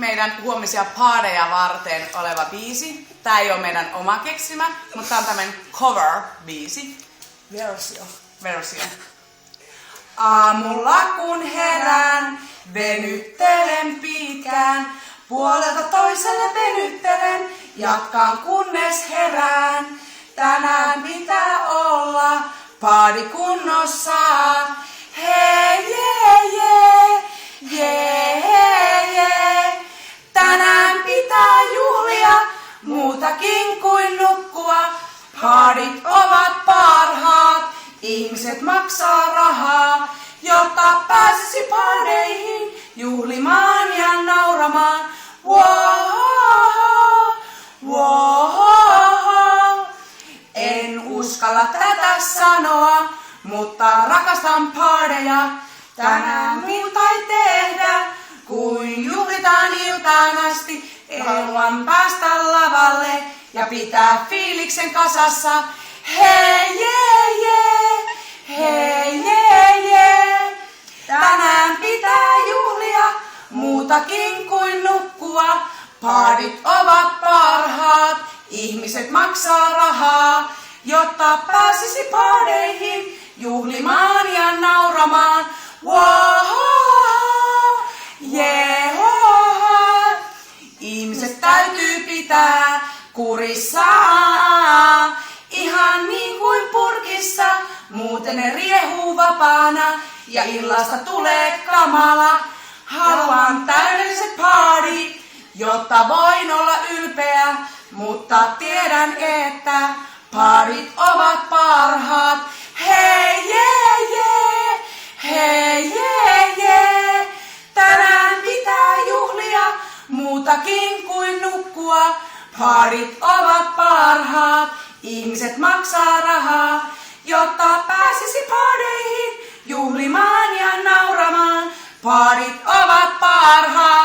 Meidän huomisia paareja varten oleva biisi. Tää ei ole meidän oma keksimä, mutta tää on tämmönen cover-biisi. Versio. Aamulla kun herään, venyttelen pitkään. Puolelta toiselle venyttelen, jatkan kunnes herään. Tänään pitää olla paadi kunnossa. Hei, jee. Tänään pitää juhlia, muutakin kuin nukkua. Paadit ovat parhaat, ihmiset maksaa rahaa, jotta pääsisi paadeihin juhlimaan ja nauramaan. Wow. En uskalla tätä sanoa, mutta rakastan paadeja. Tänään muuta ei tehdä, kuin juhlitaan iltaan asti. Haluan päästä lavalle ja pitää fiiliksen kasassa. Hei, jee. Tänään pitää juhlia, muutakin kuin nukkua. Paadit ovat parhaat, ihmiset maksaa rahaa, jotta pääsisi paadeihin juhlimaan ja nauramaan. Ihmiset täytyy pitää kurissa, ihan niin kuin purkissa, muuten ne riehuu vapaana ja illasta tulee kamala. Haluan täydelliset paadit, jotta voin olla ylpeä, mutta tiedän, että paadit ovat parhaat. Hei, jee. Tänään pitää juhlia, muutakin kuin nukkua. Paadit ovat parhaat, ihmiset maksaa rahaa, jotta pääsisi paadeihin juhlimaan ja nauramaan. Paadit ovat parhaat.